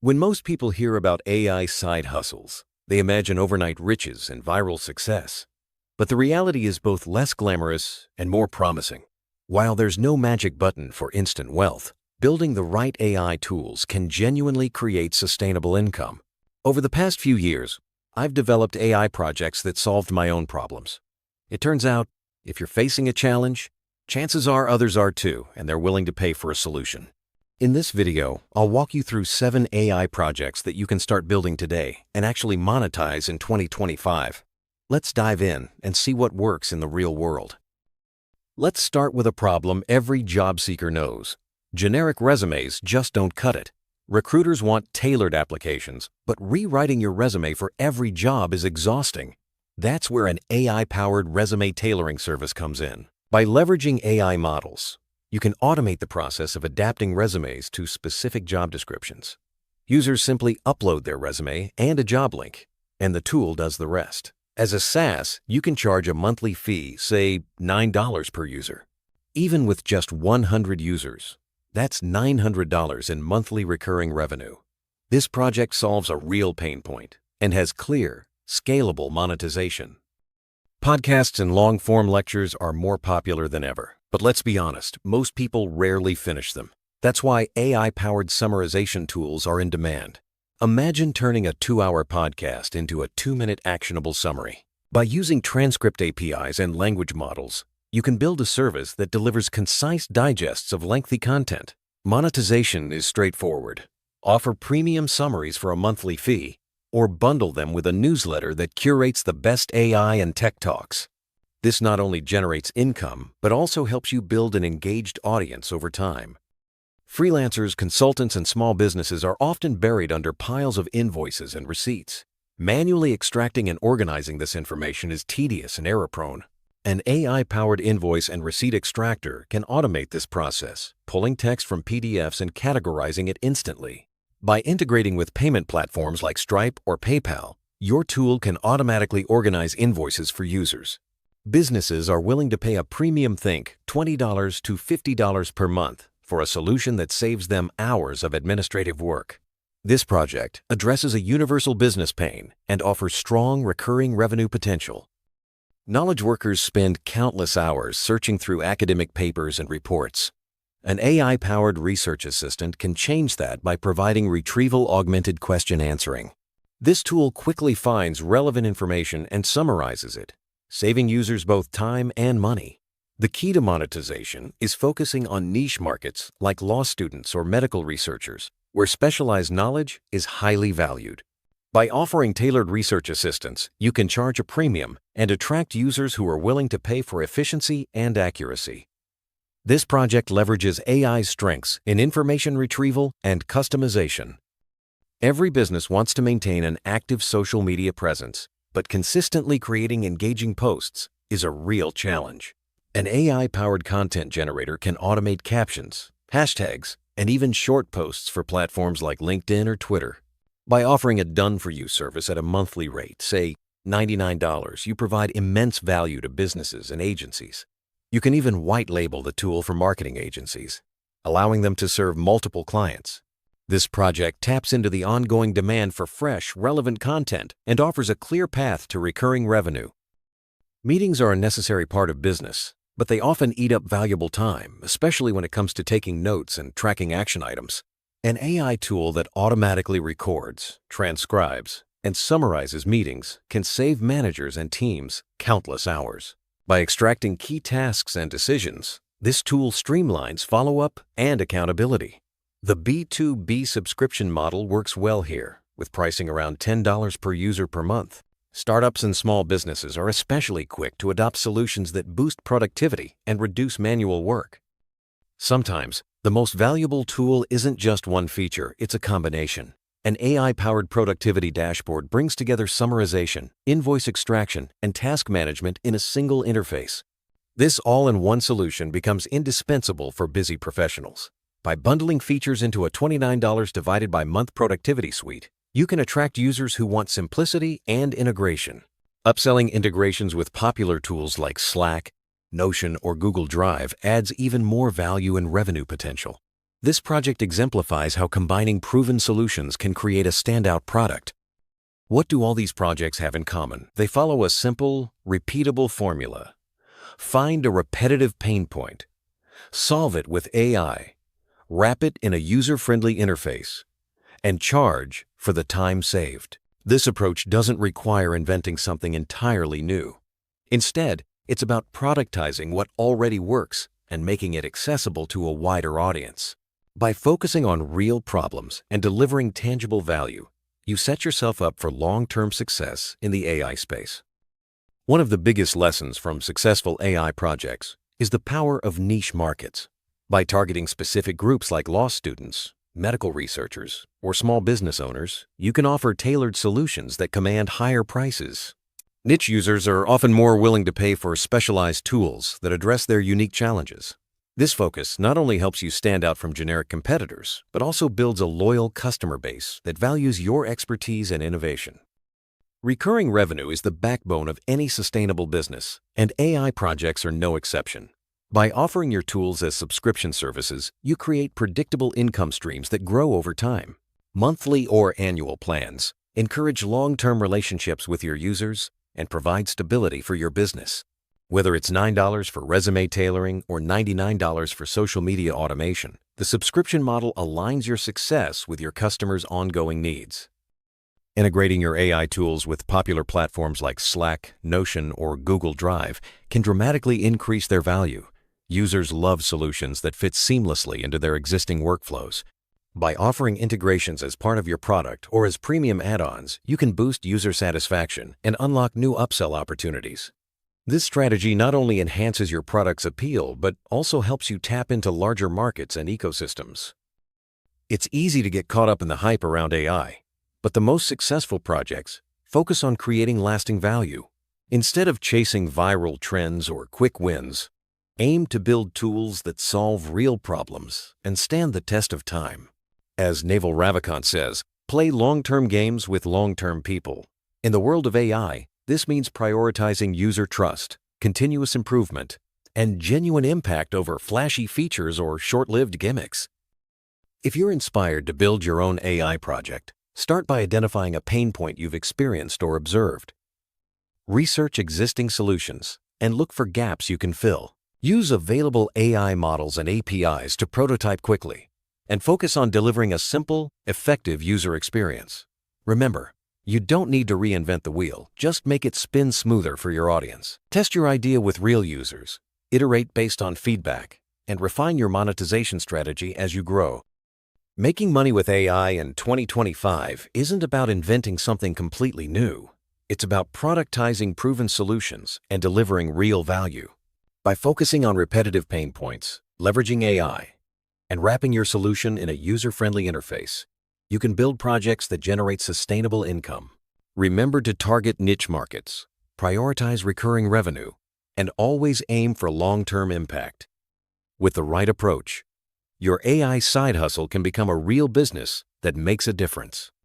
When most people hear about AI side hustles, they imagine overnight riches and viral success. But the reality is both less glamorous and more promising. While there's no magic button for instant wealth, building the right AI tools can genuinely create sustainable income. Over the past few years, I've developed AI projects that solved my own problems. It turns out, if you're facing a challenge, chances are others are too, and they're willing to pay for a solution. In this video, I'll walk you through 7 AI projects that you can start building today and actually monetize in 2025. Let's dive in and see what works in the real world. Let's start with a problem every job seeker knows. Generic resumes just don't cut it. Recruiters want tailored applications, but rewriting your resume for every job is exhausting. That's where an AI-powered resume tailoring service comes in. By leveraging AI models, you can automate the process of adapting resumes to specific job descriptions. Users simply upload their resume and a job link, and the tool does the rest. As a SaaS, you can charge a monthly fee, say $9 per user. Even with just 100 users, that's $900 in monthly recurring revenue. This project solves a real pain point and has clear, scalable monetization. Podcasts and long-form lectures are more popular than ever, but let's be honest, most people rarely finish them. That's why AI-powered summarization tools are in demand. Imagine turning a 2-hour podcast into a 2-minute actionable summary. By using transcript APIs and language models, you can build a service that delivers concise digests of lengthy content. Monetization is straightforward. Offer premium summaries for a monthly fee, or bundle them with a newsletter that curates the best AI and tech talks. This not only generates income, but also helps you build an engaged audience over time. Freelancers, consultants, and small businesses are often buried under piles of invoices and receipts. Manually extracting and organizing this information is tedious and error-prone. An AI-powered invoice and receipt extractor can automate this process, pulling text from PDFs and categorizing it instantly. By integrating with payment platforms like Stripe or PayPal, your tool can automatically organize invoices for users. Businesses are willing to pay a premium, think $20 to $50 per month, for a solution that saves them hours of administrative work. This project addresses a universal business pain and offers strong recurring revenue potential. Knowledge workers spend countless hours searching through academic papers and reports. An AI-powered research assistant can change that by providing retrieval-augmented question answering. This tool quickly finds relevant information and summarizes it, saving users both time and money. The key to monetization is focusing on niche markets like law students or medical researchers, where specialized knowledge is highly valued. By offering tailored research assistance, you can charge a premium and attract users who are willing to pay for efficiency and accuracy. This project leverages AI's strengths in information retrieval and customization. Every business wants to maintain an active social media presence, but consistently creating engaging posts is a real challenge. An AI-powered content generator can automate captions, hashtags, and even short posts for platforms like LinkedIn or Twitter. By offering a done-for-you service at a monthly rate, say $99, you provide immense value to businesses and agencies. You can even white-label the tool for marketing agencies, allowing them to serve multiple clients. This project taps into the ongoing demand for fresh, relevant content and offers a clear path to recurring revenue. Meetings are a necessary part of business, but they often eat up valuable time, especially when it comes to taking notes and tracking action items. An AI tool that automatically records, transcribes, and summarizes meetings can save managers and teams countless hours. By extracting key tasks and decisions, this tool streamlines follow-up and accountability. The B2B subscription model works well here, with pricing around $10 per user per month. Startups and small businesses are especially quick to adopt solutions that boost productivity and reduce manual work. Sometimes, the most valuable tool isn't just one feature, it's a combination. An AI-powered productivity dashboard brings together summarization, invoice extraction, and task management in a single interface. This all-in-one solution becomes indispensable for busy professionals. By bundling features into a $29 divided by month productivity suite, you can attract users who want simplicity and integration. Upselling integrations with popular tools like Slack, Notion, or Google Drive adds even more value and revenue potential. This project exemplifies how combining proven solutions can create a standout product. What do all these projects have in common? They follow a simple, repeatable formula. Find a repetitive pain point, solve it with AI, wrap it in a user-friendly interface, and charge for the time saved. This approach doesn't require inventing something entirely new. Instead, it's about productizing what already works and making it accessible to a wider audience. By focusing on real problems and delivering tangible value, you set yourself up for long-term success in the AI space. One of the biggest lessons from successful AI projects is the power of niche markets. By targeting specific groups like law students, medical researchers, or small business owners, you can offer tailored solutions that command higher prices. Niche users are often more willing to pay for specialized tools that address their unique challenges. This focus not only helps you stand out from generic competitors, but also builds a loyal customer base that values your expertise and innovation. Recurring revenue is the backbone of any sustainable business, and AI projects are no exception. By offering your tools as subscription services, you create predictable income streams that grow over time. Monthly or annual plans encourage long-term relationships with your users and provide stability for your business. Whether it's $9 for resume tailoring or $99 for social media automation, the subscription model aligns your success with your customers' ongoing needs. Integrating your AI tools with popular platforms like Slack, Notion, or Google Drive can dramatically increase their value. Users love solutions that fit seamlessly into their existing workflows. By offering integrations as part of your product or as premium add-ons, you can boost user satisfaction and unlock new upsell opportunities. This strategy not only enhances your product's appeal, but also helps you tap into larger markets and ecosystems. It's easy to get caught up in the hype around AI, but the most successful projects focus on creating lasting value. Instead of chasing viral trends or quick wins, aim to build tools that solve real problems and stand the test of time. As Naval Ravikant says, play long-term games with long-term people. In the world of AI, this means prioritizing user trust, continuous improvement, and genuine impact over flashy features or short-lived gimmicks. If you're inspired to build your own AI project, start by identifying a pain point you've experienced or observed. Research existing solutions and look for gaps you can fill. Use available AI models and APIs to prototype quickly, and focus on delivering a simple, effective user experience. Remember, you don't need to reinvent the wheel, just make it spin smoother for your audience. Test your idea with real users, iterate based on feedback, and refine your monetization strategy as you grow. Making money with AI in 2025 isn't about inventing something completely new. It's about productizing proven solutions and delivering real value. By focusing on repetitive pain points, leveraging AI, and wrapping your solution in a user-friendly interface, you can build projects that generate sustainable income. Remember to target niche markets, prioritize recurring revenue, and always aim for long-term impact. With the right approach, your AI side hustle can become a real business that makes a difference.